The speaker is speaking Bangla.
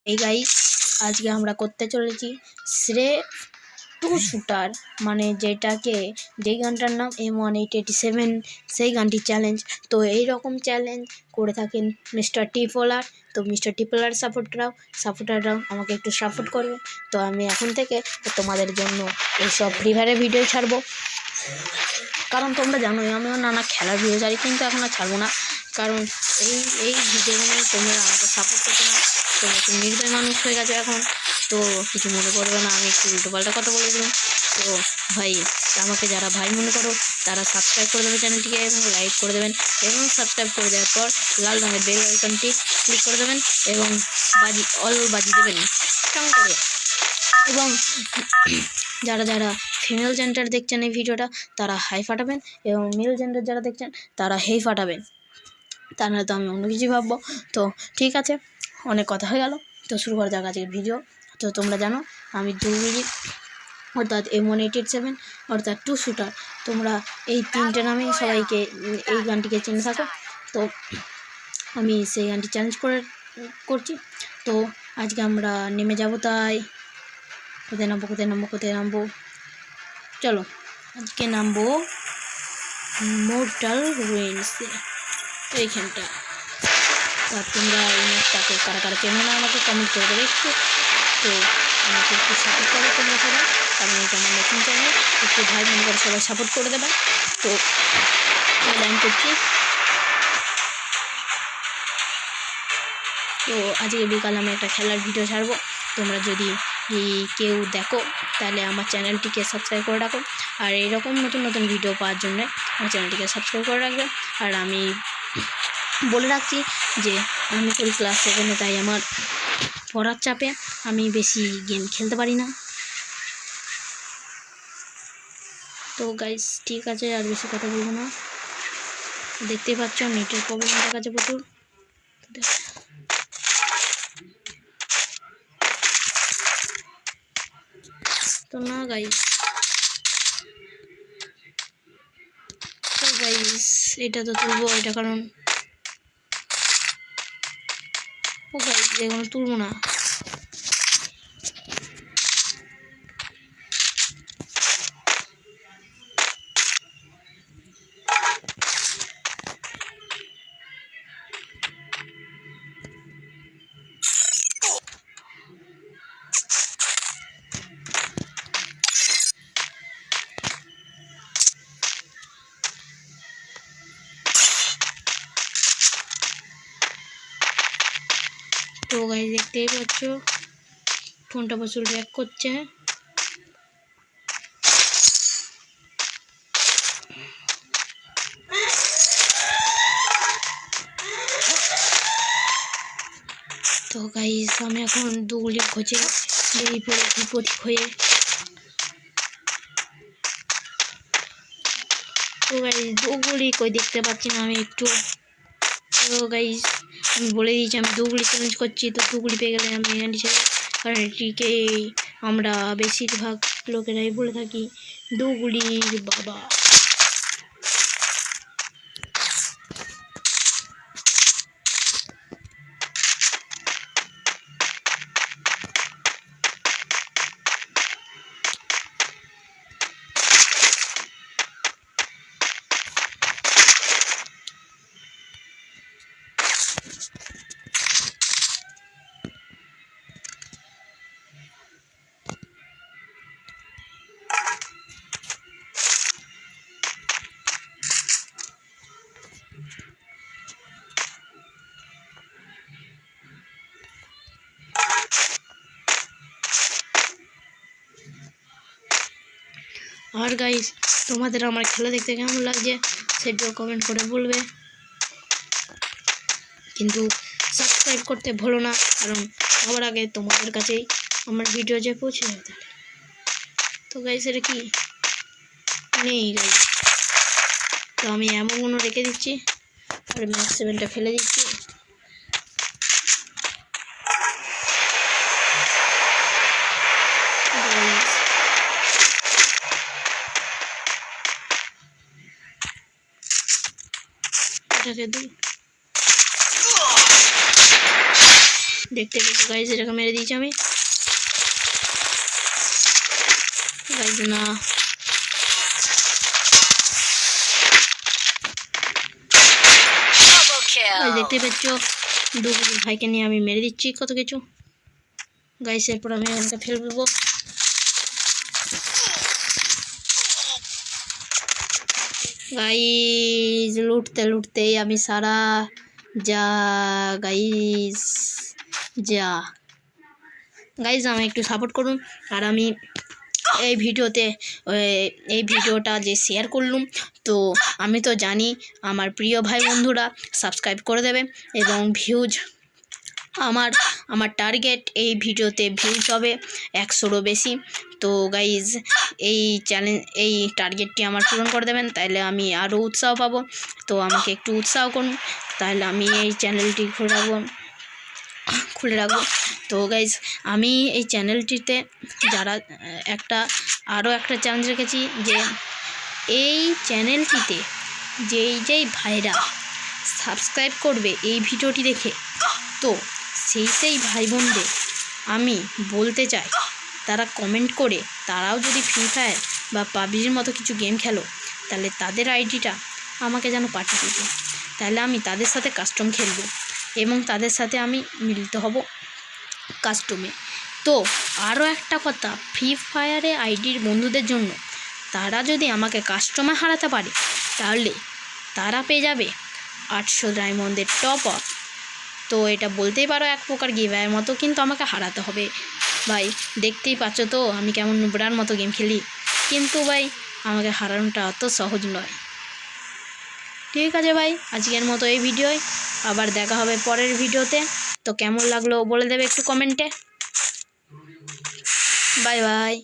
এই গাইস আজকে আমরা করতে চলেছি শ্রে টু শুটার, মানে যেই গানটার নাম M1887, সেই গানটির চ্যালেঞ্জ। তো এই রকম চ্যালেঞ্জ করে থাকেন মিস্টার টিপোলার। তো মিস্টার টিপোলার সাপোর্টাররাও আমাকে একটু সাপোর্ট করবে। তো আমি এখন থেকে তোমাদের জন্য এইসব ফ্রি ফায়ারের ভিডিও ছাড়বো, কারণ তোমরা জানোই আমিও নানা খেলার ভিডিও ছাড়ি, কিন্তু এখন আর ছাড়বো না, কারণ এই ভিডিওগুলো তোমরা আমাকে সাপোর্ট করতে না। তো একটু নির্দয় মানুষ হয়ে গেছে এখন, তো কিছু মনে করবে না, আমি একটু উল্টোপাল্টা কথা বলে দিলাম। তো ভাই, আমাকে যারা ভাই মনে করো তারা সাবস্ক্রাইব করে দেবে চ্যানেলটিকে এবং লাইক করে দেবেন, এবং সাবস্ক্রাইব করে দেওয়ার পর লাল রঙের বেল আইকনটি ক্লিক করে দেবেন এবং বাজি দেবেন কেমন করে। এবং যারা ফিমেল জেন্ডার দেখছেন এই ভিডিওটা, তারা হাই ফাটাবেন, এবং মেল জেন্ডার যারা দেখছেন তারা হেই ফাটাবেন, তা নাহলে তো আমি অন্য কিছু ভাববো। তো ঠিক আছে, অনেক কথা হয়ে গেল, তো শুরু করা যাক আজকের ভিডিও। তো তোমরা জানো আমি 2 মিনিট অর্থাৎ M1887 অর্থাৎ টু শুটার, তোমরা এই তিনটে নামেই সবাইকে এই গানটিকে চিনে থাকো। তো আমি সেই গানটি চ্যালেঞ্জ করছি। তো আজকে আমরা নেমে যাব, তাই কোথায় নামবো চলো আজকে নামবো মোর্টাল রুইন্সে, এইখানটা। আর তোমরা এই ম্যাচটাকে কারা চেনো না আমাকে কমেন্ট করে দেবে একটু। তো আমাকে একটু সাপোর্ট করো তোমরা সবাই, কারণ এটা আমার নতুন চ্যানেল, একটু ভাই বোন করে সবাই সাপোর্ট করে দেবে। তো লাইন করছি। তো আজকে বিকালে আমি একটা খেলার ভিডিও ছাড়বো, তোমরা যদি কেউ দেখো তাহলে আমার চ্যানেলটিকে সাবস্ক্রাইব করে রাখো, আর এরকম নতুন ভিডিও পাওয়ার জন্য আমার চ্যানেলটিকে সাবস্ক্রাইব করে রাখবে। আর আমি বলে রাখছি যে আমি করি ক্লাস 7-এ, তাই আমার পড়ার চাপে আমি বেশি গেম খেলতে পারি না। তো গাইস ঠিক আছে, আর বেশি কথা বলবো না, দেখতেই পাচ্ছ নেটের প্রবলেম দেখা যাচ্ছে প্রচুর। তো না গাইস, এটা তো তুলবো, এটা কারণ ও গাইস এগুলো তুলবো না। তো গাইস দেখতেই পাচ্ছ ফোনটা প্রচুর ল্যাগ করছে। তো গাইস আমি এখন দুগুলি খোঁজে বেরিয়ে পড়েছি প্রতীক হয়ে। তো গাইস দুগুলি কই দেখতে পাচ্ছি না আমি একটু। তো গাইস আমি বলে দিয়েছি আমি দুগুলি চ্যালেঞ্জ করছি, তো দুগুলি পেয়ে গেলে আমি এখানে ছেড়ে, কারণ এটিকে আমরা বেশিরভাগ লোকেরাই বলে থাকি দুগুলির বাবা। আর গাইস তোমাদের আমার খেলা দেখতে কেমন লাগছে সেটাও কমেন্ট করে বলবে, কিন্তু সাবস্ক্রাইব করতে ভুলো না, কারণ সবার আগে তোমাদের কাছেই আমার ভিডিও যে পৌঁছে যাবে। তো গাইস এটা কি নেই গাইস, তো আমি এমন রেখে দিচ্ছি আর ম্যাক্স 7টা ফেলে দিচ্ছি। এটাকে দিই। দেখতে দেখতে গাইজ এটাকে মেরে দিয়েছি আমি। গাইজ না, দেখতে পাচ্ছ দু ভাইকে নিয়ে আমি মেরে দিচ্ছি কত কিছু। গাইজ এরপর আমি এখানটা ফেলে দেবো। গাইজ লুটতে লুটতেই আমি সারা যা গাইজ যা। গাইজ আমি একটু সাপোর্ট করুন। আর আমি এই ভিডিওটা যে শেয়ার করলুম, তো আমি তো জানি আমার প্রিয় ভাই বন্ধুরা সাবস্ক্রাইব করে দেবে এবং ভিউজ আমার টার্গেট এই ভিডিওতে ভিউজ হবে 100রও বেশি। তো গাইজ এই টার্গেটটি আমার পূরণ করে দেবেন, তাহলে আমি আরও উৎসাহ পাবো। তো আমাকে একটু উৎসাহ করুন, তাহলে আমি এই চ্যানেলটি খুলে রাখবো। তো গাইজ আমি এই চ্যানেলটিতে যারা আরও একটা চ্যালেঞ্জ রেখেছি যে এই চ্যানেলটিতে যেই ভাইরা সাবস্ক্রাইব করবে এই ভিডিওটি দেখে, তো সেই ভাই বোনদের আমি বলতে চাই তারা কমেন্ট করে তারাও যদি ফ্রি ফায়ার বা পাবজির মতো কিছু গেম খেলো, তাহলে তাদের আইডিটা আমাকে যেন পাঠিয়ে দিতে, তাহলে আমি তাদের সাথে কাস্টম খেলবো এবং তাদের সাথে আমি মিলিত হব কাস্টমে। তো আরও একটা কথা, ফ্রি ফায়ারে আইডির বন্ধুদের জন্য তারা যদি আমাকে কাস্টমে হারাতে পারে, তাহলে তারা পেয়ে যাবে 800 ডায়মন্ডের টপ আপ। তো এটা বলতেই পারো এক প্রকার গিভঅ্যাওয়ের মতো, কিন্তু আমাকে হারাতে হবে ভাই। দেখতেই পাচ্ছ তো আমি কেমন নুবড়ার মতো গেম খেলি, কিন্তু ভাই আমাকে হারানোটা অত সহজ নয়। ঠিক আছে ভাই, আজকের মতো এই ভিডিওয়, আবার দেখা হবে পরের ভিডিওতে। তো কেমন লাগলো বলে দেবে একটু কমেন্টে। Bye bye.